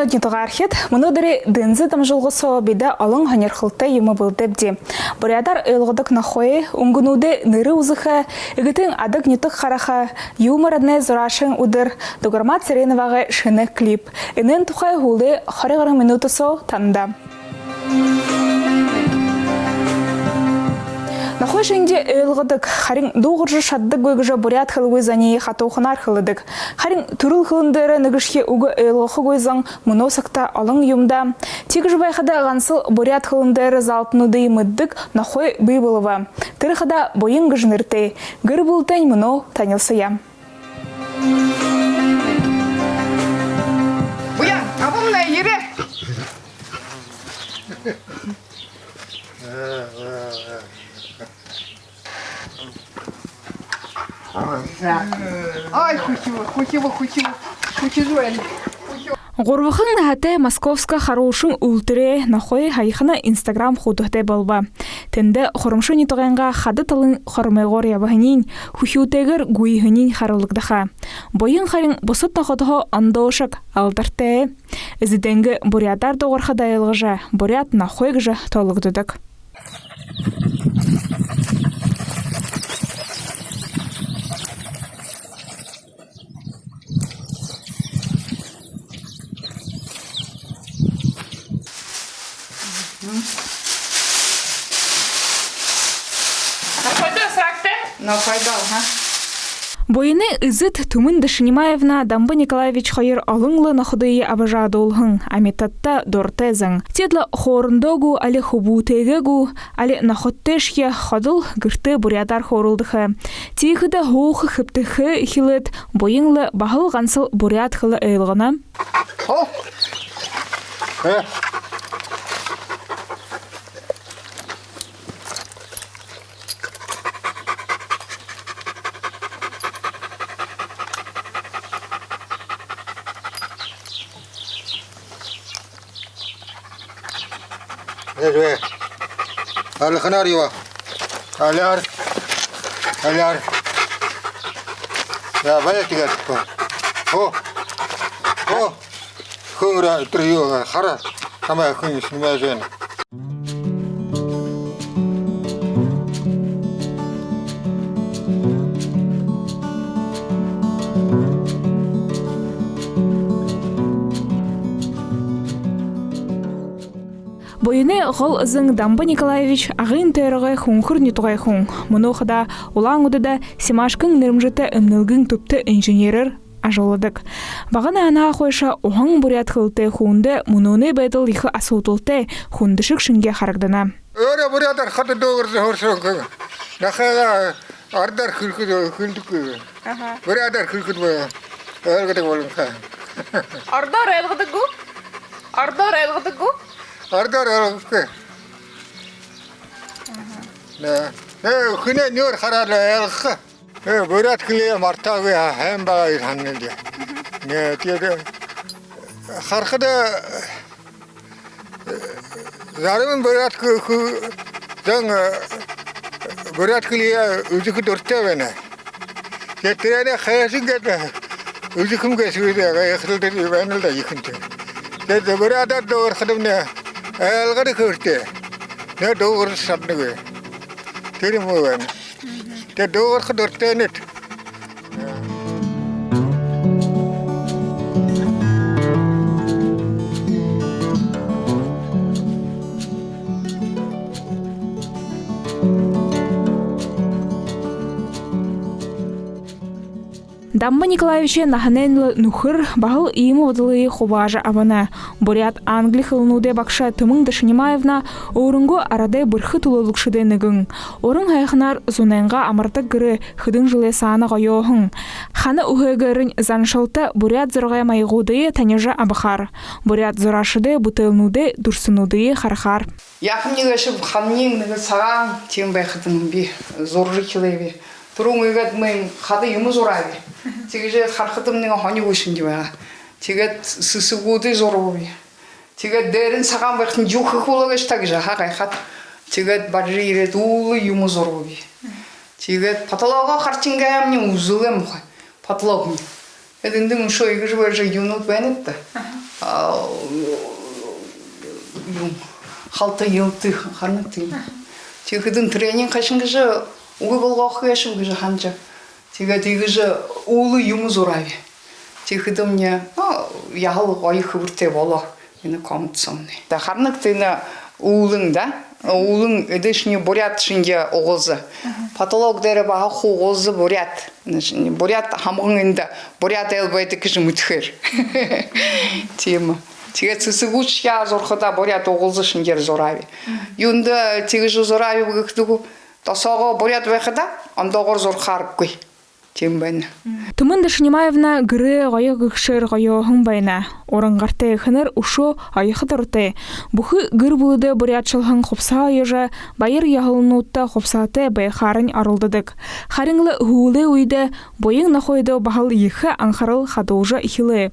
минут нетогархет, мнодари дынзы там жылғысо бида алың ханерхылты емі білдебді. Бурядар ұйлғыдық нахойы, ұңгынуды ныры ұзықы, үгітің адық нетік хараха, юморадны зұрашын ұдыр, дугармат сиреновағы шыны клип. Инын тұхай хулы 40 минутысо танда. Нахой шенде өйлгыдык, харин доғыржы шаддык гойгыжа бурят хылгой зане хатоухынар хылыдык. Харин турыл хылындары нығышке уғы өйлгықы гойзан мұносақта алың юмда. Тегіж байқада ғансыл бурят хылындары залтынуды еміддік нахой бейбылыва. Тырықада бойын ғыжнырты, гір бұлтын мұно танылсыя. Буян, абымна ере! Ай, хутива. Горвахын нахате Московска хорошын үлтіре нахой хайхына Инстаграм худухте болба. Тенде хорымшы нетоғанға хады тылын хормайғор ябағынин, хухиутегер гуйхынин харылықдаха. Бойын харин босыт нахотығы андошық алдарте. Ізіденгі бурядар доғырға дайылғыжа, бурят нахойгыжа толығдыдық. Нафайдал, ха? Бойыны ызыт Тумын Дашинимаевна Дамба Николаевич хайыр алыңлы нахудые абажады олғын, аметатта дортезің. Тедлі хорындогу, али хубутегегу, али нахоттешке ходыл гырты бурядар хорылдығы. Тейхіді хоуқы хыптықы хилет, бойынлы бағыл ғансыл бурят хылы өйлғына. О! Ece, alıkın arıyor. Alar. Ya bayağı tiga tuh. Hıngra duruyor. Hara, ama hıngis nimacen. Бойыны ғыл ызың Дамба Николаевич ағын тәріғай хуңқыр нетуғай хуң. Мұнуқыда улаң ұдыда Семашкың нірімжіті үмнілгің түпті инженерір ажолыдық. Бағына ана қойша оғың бурят қылты хуынды мұнуны бәділ ехі асуытылты хуындышық шынге қарагдана. Öyle buraya katı doğrusu hoşçakal. Nakala ardar kılkıdı. Buraya da kılkıdı böyle. Öyle de bolun ha. Ардор елгідігу? Ardar öyle. Ne hüne nör hararlı elxı. Buraya kılıyor marta ve hem bağır hanıldı. Ne diye harkada Zarımın buraya kılıyor üzükü dörtte bana. Getirene kayasın gete. Üzüküm geçiyordu. Kayakıldı benel de yıkıntı. Dedi buraya da doğru kıdım ne. Elgari kırtı. Ne doğru sabını koy. Dedim o ben. De doğru dörtte net. Дамба Николаевиче наханенлы нухыр бағыл иімі вадылы хубажа абана. Бурят Англи хылынуде бақша Тумын Дашинимаевна орынго арадай бұрхы тулылықшыды нүгін. Орын хайқынар зунайынға амыртық гірі хыдың жылы саны ғайоғын. Ханы ұғығырын заншылты бурят зұрғай майғуды танежа абықар. Бурят зұрашыды бұтылнуды дұрсынуды харахар. Яқым негашып ханнең níгі саған тем байқыдың бі зоржы келебі. Турун үйгет мен хады юму зорайби. Тиге хархытым нега хони гушинди ба. Тиге сысыгуды зоруби. Тиге дерин саган бахтын жухы хулагаш тагжа хакайхат. Тиге баржире дулы юму зоруби. Тиге патологга харчингам не узулем хой. Патологни. Эдиндің шойгыш бәржі юнут бәнетті. халта елты ханты. Тигидин тренинг кашынгыжы угы болгох кешим гыжы ханжа. Тигидигыжы улы юму зурави. Тигидим мне яхал гой хыбырте боло. Мені комытсомны. Да харныктыны улың да. Улың эдешне бурят шинге оғызы. Патолог дәрі баға оғызы бурят. Бурят хамғыңында. Бурят әлбайды кіші мүтхір. Тема. Тиге цысыгуч я зорхыда бурят оғызы шингер зорави. Юнда тигіжі зорави бұғықтығу. Тасаға бурят вәқіда, андағыр зорхарып көй. Тем Тумын Дашнимаевна гыры гайы гыкшыр гайоһың байна. Орынгарты хыныр ушу айхы турты. Бухы гыр булды бурятчылһың хопса айыжа, байыр яһылнутта хопсаты байхарын арылдыдык. Харыңлы хулы уйды, бойың нахойды бахал ихы анхарыл хадужа ихилы.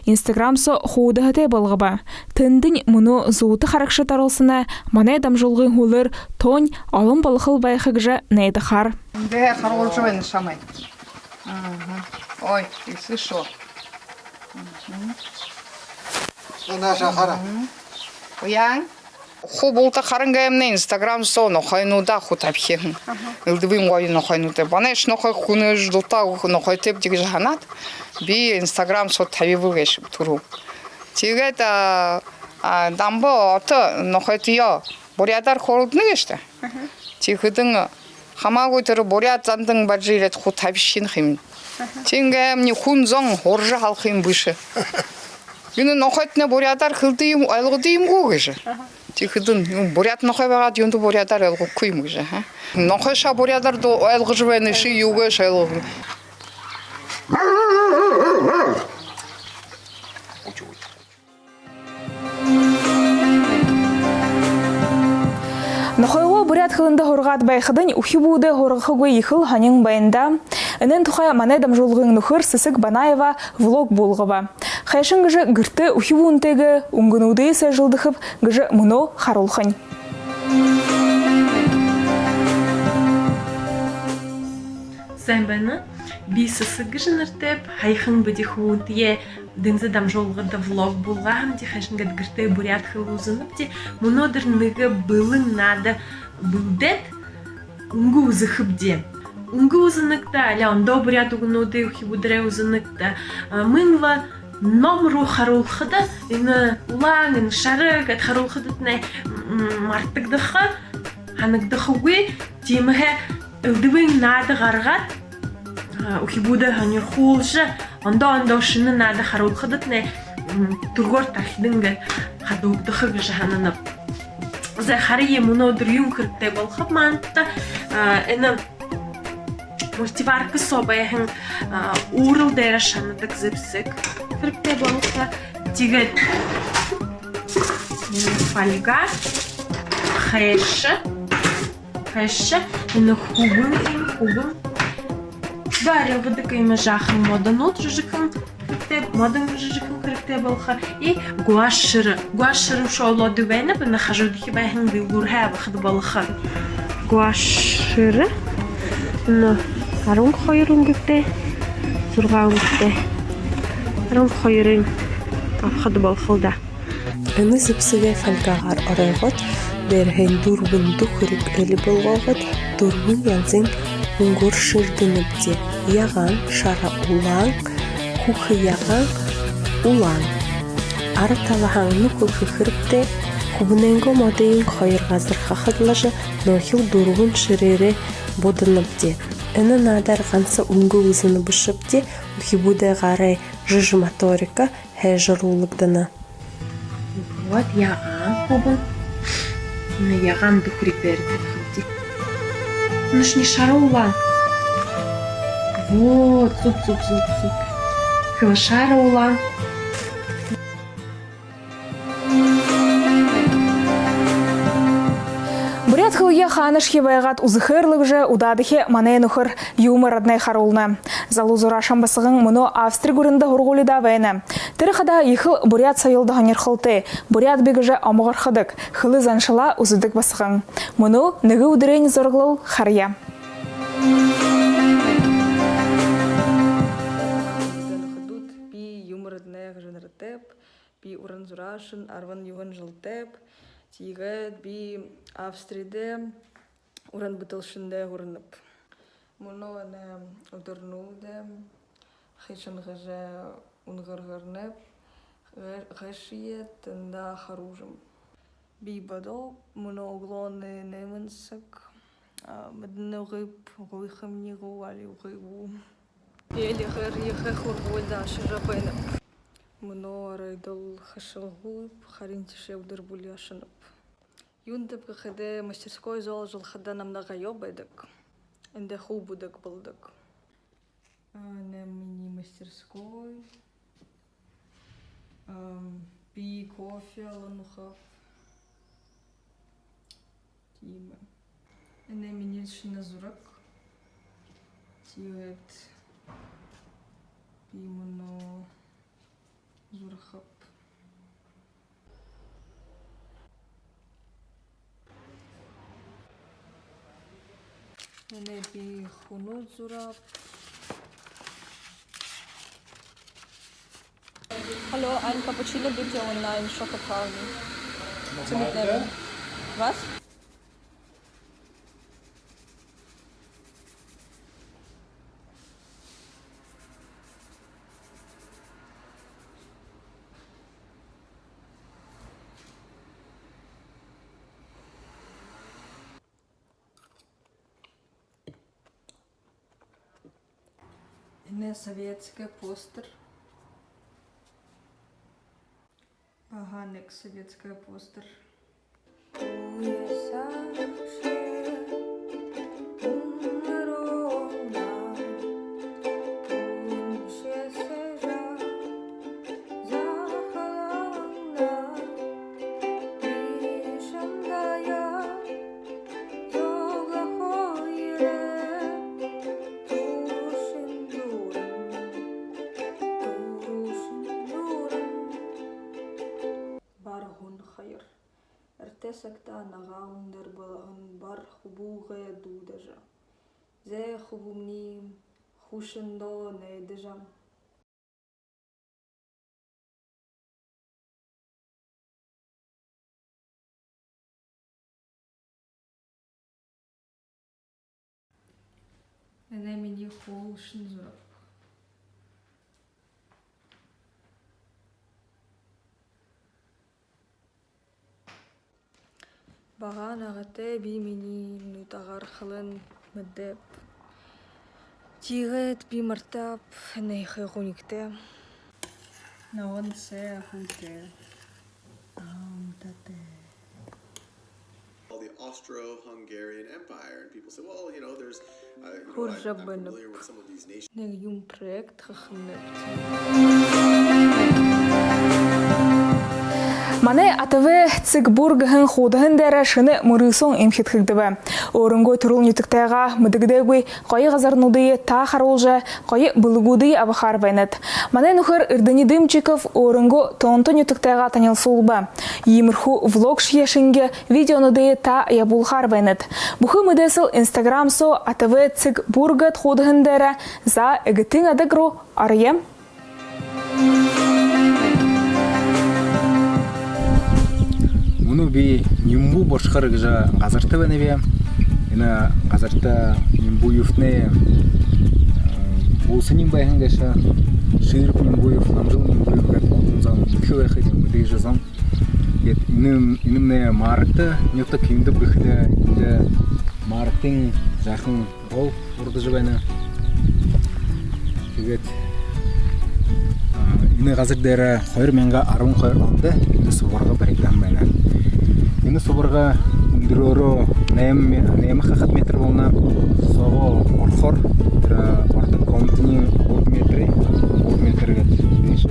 Инстаграмсо худыһыты болгыба. Тындын муну зууты харакшы тарылсына, мане дамжулгы хулыр тонь алым балхыл байхыгжа нейдахар. Да, хорошего самай. Ой, и слышал. Наша хара. Уян. Хубулта харангаймне Инстаграм со нохайнуда хутапхин. Илдвим гой нохайнуте. Банеш нохай хунеш дута нохайтеп дигжанат. Би Инстаграм со тавивугеш туру. Тигета дамбо ото нохайтио. Бурядар хоруднеште. Тигидин хамагуйтыры бурят зандың баджирет хутапшин хим. Тингем ни хунзон хоржа халхим бышы. Юны нохайтне бурядар хылдыйым айлгыдыйым гогыжы. Тигидин бурят нохай багат юнду бурядар айлгы куйм гыжы. Нохайша бурядар до айлгыжвены ши югыш айлгы. Нохойго бурят хылында хоргат байхыдын ухи буде хоргыгы ихыл ханын байында. Энен тухай мане дамжулгын нухыр Сысык Банаева влог болгыба. Хайшын гыжы гырты ухи бунтеги унгынуды ise жылдыхып гыжы муно харулхань. Сэмбэна би Сысык гыжыныртеп хайхын быдих вунтие дынзы дамжолгыда влог булгам ди хайшын гыд гырты бурят хылузынып ди муно дырныгы былың нада булдет унгу узыхып ди. Унгу узыныкта аля ондо бурят угнуды ухи будре узыныкта мыңла номру харулхыда ины улаң ин шарык ат харулхыдытне мартыгдыхы ханыкдыхыгы тимхе ылдыбың нады гаргат ухи буде ханыр хулшы ондо шыны нады харулхыдытне тургор тархидынга хадугдыхы гыжанынып за харие мунодыр юнкыртте болхып мантта ины мультиварка собаяхын урыл дәрашаныдык зіпсік кіріпте болса тегіт фольга хэші ені хубын дарил выдыка имя жахын моданут жыжыкын кіріпте болса и гуашыры шоуло дүвені бұны қажудығы байхын білгурға бұқыды болса гуашыры Арун хойрун гүтте, сургаун гүтте. Арун хойрун афхады болхылда. Аны зіпсіге фальгағар орайғыт, дәрхен дұрбын дұқырып әлі болғағыт, дұрбын янзын ұңғыр шырдыныпте. Яған шара улаң, құқы яған улаң. Ары талағаңны көкі қырыпте, құбыненгі модейін қойырғазыр қақыдлажы нөхіл дұрбын шырері бодыныпте. Эна надар ганса унгу узыны бышыпте, ухи буде гарай жыжы моторика хэжырулыгдана. Вот яған кубын. Яған дұқырик берді. Нышни шара улан. Вот, суп. Хыва шара улан. Бурят хылге ханышхи байгат узыхырлык же удадыхе мане нухыр юмор аднай харулна. Залузура шамбасыгын муно Австрия гурында хургулида вайна. Тырыхада ихыл бурят сайылды ханер хылты. Бурят бегіже амығыр хыдык. Хылы заншыла узыдык басыгын. Муно ныгы удырень зорглыл хария. би уран зурашын арван юган жылтеп тигет би Австрияде уран бутылшынде урынып. Муно ана удырнуде хишын гыжа унгаргарнеп гашиет тында харужым. Би бадо муно углоны немансак мадно гып гойхам нигу али угу. Или гэр ехехур вольда ширапайнып. Муно арайдол хашылгуйп харинтише удырбуляшынып. Юндып гыхыде мастерской зол жылхада намдага ёбайдык. Энде ху будык булдык. На мини-мастерской. Би кофе алынухав. Тима. Эне минешина зурак. Тиет. Би муно зурахап. Эне би хунут зурап. Hallo, ein Cappuccino bitte und ein Schokokaugummi. Zum Mitnehmen. Was? Эне советский постер. Ага, next советская постер. Ертесакта нагаундар балаган бар хубуга дудажа. Зе хубумни хушендо недежа. Эне мини холшын зурап. Баган агате би мини нутагар хылын мдеп. Тигет би мартап нейхе хуникте. Наон се хуте. Тате. The Austro-Hungarian Empire, and people say, well, you know, there's, I'm Хуржа familiar with some of these nations. Нег юм проект хахнеп. Мане АТВ Цикбургын худыгын дәрі шыны мұрысон емхетхігдібі. Орынғы тұрыл нетіктайға мүдігдегі қойы ғазарнуды та қаролжа, қойы бұлығуды абықар бәйнет. Мане нүхір үрдіні дымчиков орынғы тонты нетіктайға танил солбы. Емірху влог шешінге видеоныды та ябулхар бәйнет. Бұхы мүдесіл Инстаграм со АТВ Цикбургыт худыгын дәрі за әгітін адыгру арыем. Муну би нимбу бошхар гжа газарта бенебе. Ина газарта нимбу юфтне болсыним байхангаша ширп нимбуев намжыл нимбуев гат болунзан кхве хидим мдежазам. Ет инимне маркта нёта кинде бихде инде марктин жахын ол урдыжбайна. Тигет ины газар дәре 2010 онда инде субарга барыгдан байна. Инде субарга үндүрөрө нем хахат метр болна сого орхор орда комтни 10 метрге деше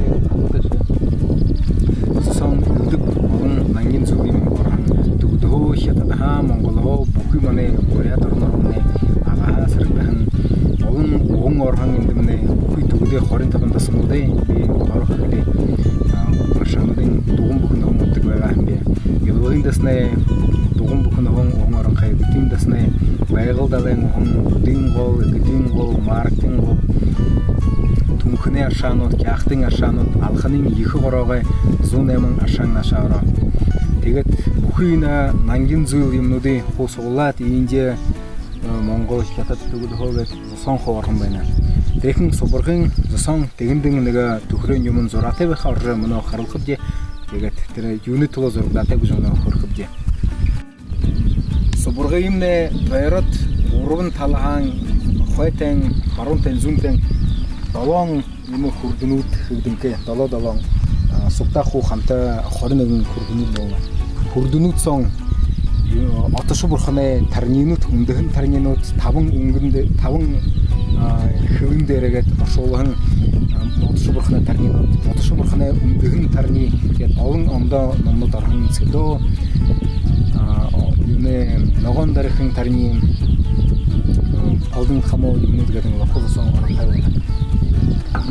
сон үдүп он нангин зүгим орхан дүгдөө хятадаха монголоо бүхий мане бориаторнорне ага сарган он орхан индемне бүхий дүгдөө хорин табанда сымудай би орхле машанадын дугум бүхэн өмөттөг байгаа юм бэ. сылгын дэсне дугун бухын он орон хай битим дэсне байгал дален он дин гол гидин гол марктин гол түнхне ашаанууд яхтын ашаанууд алханы их гороогой 108 ашаан нашаараа тэгээд бүхий нангийн зүйл юмнуудын хусуулаад инде Монгол хятад төгөл хөөгээд зосон хоорхон байна. Тэхэн субургын зосон тэгэндэг нэг төхрийн юм зураатай байх орой мөнө харалхад тэгээд тэр юуны төлөө зураатай гэж өнө хөрөхд. Субургын юмнэ баярат урван талаан хойтэн баруунтэн зүүнтэн долоон юм хүрднүүд хэгдэнкэ долоо субтах хуу хамтаа 21 хүрднүүд байна. Хүрднүүд сон Отош бурханы тарнинууд өндөхн тарнинууд 5 өнгөнд 5 хөвөн дээрээгээд оршуулган Отош бурханы тарнинууд Отош бурханы өндөхн тарны гэдэг олон ондоо номнууд орхон сэдөө юуне ногоон дарахын тарны олон хамоо юмнууд гэдэг лохолсон орхон байна.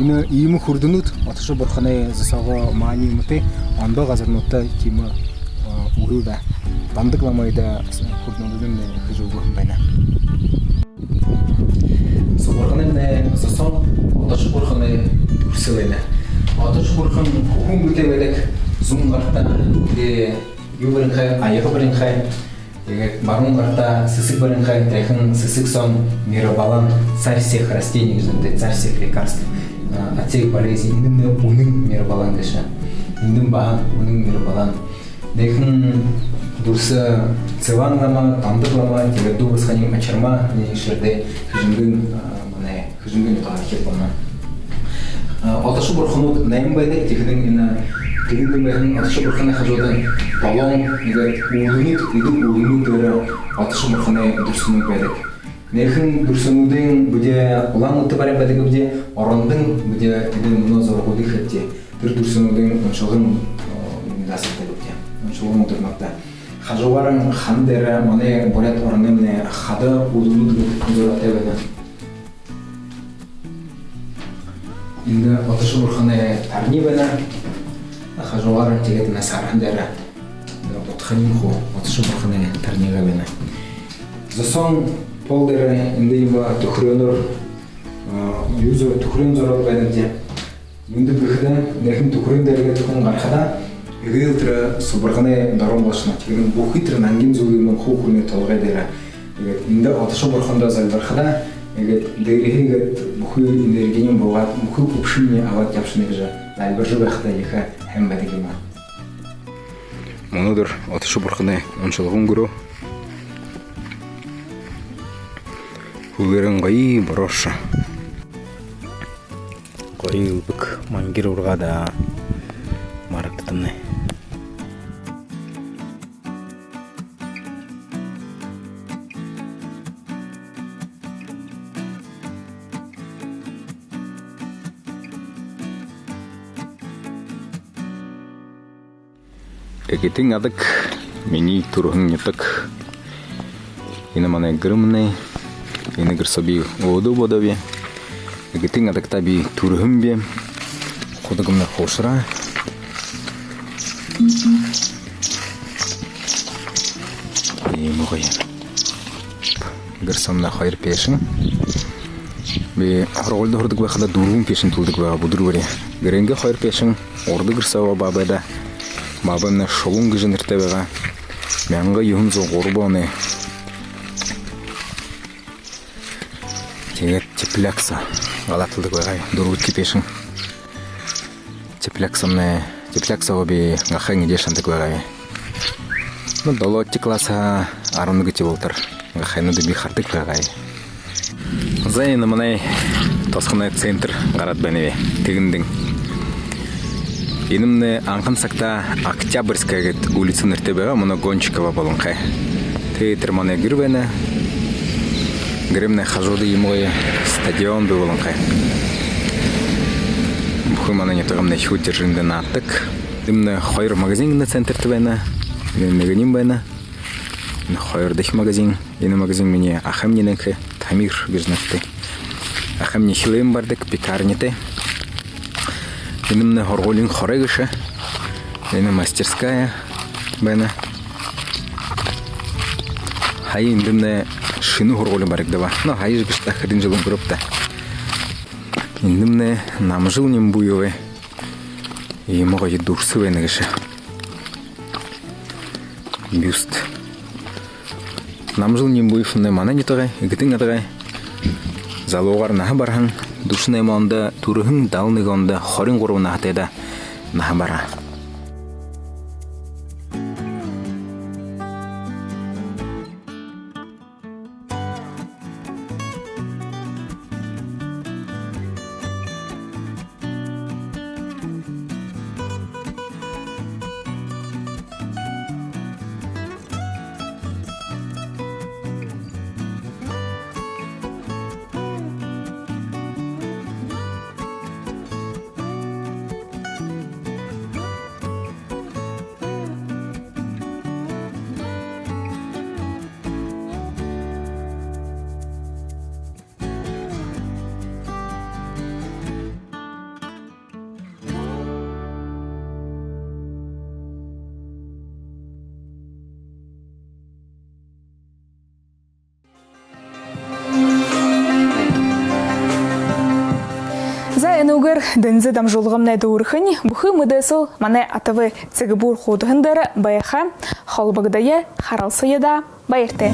Энэ ийм хүрднүүд Отош бурханы засаага мааны юмтэй ондоо газарнуудтай тийм өрөвдө Бандаг ламайда хүрднүүдэн гэж өгөх юм байна. Субурханы сосон Отош бурханы төрсөн байна. Отош бурхан хүн бүлээ байдаг зүүн гартаа тэгээ юугэрэн хай аяхбэрэн хай тэгээд баруун гартаа сэсэг бэрэн хай тэхэн сэсэг сон мир балан царь всех растений гэдэг царь всех лекарств ациг болезни инэн үнэн мир балан дэша. Инэн ба үнэн мир балан тэхэн Дурса цеванлама, тандаглама, тэгээд дубас ханим ачарма нишэрдэ хижингэн манай хижингэн таахip байна. Отош бурханууд 8 байдаг. Тэгэхээр энэ тэгэн дэмхэн Отош бурханы хажуудан 7 нэгэд үүлнүүд Отош бурханы дүрсмүүд байдаг. Нэрхэн дүрсмүүдийн бүдэ улаанууд барин байдаг бүдэ орондон бүдэ энэ мөн зургуудыг хэтэ. Тэр дүрсмүүдийн уншилгын дасдаг бүдэ. Уншилгын өдөрнөтэ хажуугаар хан дээр манай бурят орны хада үүлнүүд зураатай байна. Энэ Отош бурханы тарны байна. Хажуугаар тэгээд насархан дээр утханы хөө Отош бурханы тарныга байна. Зосон пол дээр энэ юм төхрөнөр юузо төхрөн зураг байна гэж юунд бүхэдэн нэхэн төхрөн дээр хүн гарахада Игэл субурханы дорон болшно. Тэгэхээр бүхий тэр нангийн зүйл юм хүүхний толгой дээр тэгээд энд Отош бурхандаа залбирхада тэгээд дээрээгээд бүхий энергийн буугаад бүхий өвшний аваад явшна гэж залбирж байхдаа яха хэм байдаг юм аа. Өнөөдөр Отош бурханы уншилгын гөрөө хүүгэрэн гоё борош. Гоё бүк мангэр ургаада марагдтамне. Эгэтэн адаг миний түрхэн ядаг энэ манай гэрмнэ энэ гэрсоби одо бодови эгэтэн адагта би түрхэн би худагмна хошра имогоя гэрсамна хайр пешин би хорголд хордог байхад дөрвөн пешин тулдаг байгаа бүдэрвэрэ гэрэнгэ хайр пешин урд гэрсава бабада Бабана шолун гэж нэртэй байгаа 1903 оны тэгээд теплякса галаталдаг байгаа дөрвөн пешин тепляксаа би гахын дэшандаг байгаа. Мөн 7 класс 11 жил болтор гахынууд би хардаг байгаа. Зайна манай тосхны центр гараад байна вэ. Тэгэндэн Инэмнэ анхан цагта Октябрьская гэдэг улица нэртэй байгаа. Манай Гончикова болон хай. Тэр манай гэр байна. Гэрэмнэ хажууды юмгой стадион болон хай. Бүхэн манай нэтгэмнэ хүүдэррэндэ наатдаг. Инэмнэ хоёр магазинны центрт байна. Нэг юм байна. Хоёр дэх магазин. Энэ магазин миний ахам нэнхэ Тамир гэж нэртэй. Ахам нихлэм бардаг пекарнятэй. Энэ хорголын хорыг ш. Энэ мастерская байна. хай индемне шину хорголы барык деба. Но хай жигишта хрин жылым курупта. Индемне намжыл ним буеве. И мого едурсыве негеше. Бюст. Намжыл ним буев не мана нитагай, игитин атагай. Залугар наха бархан, душне монда турхын далныгонда хорин гору нахтеда наха бара. Энугер дэнзэ дамжулгам найда урхань, бухы мыдэсыл мане атавы цэгбур ходгандары баяха, холбагдая харалсаяда байырты.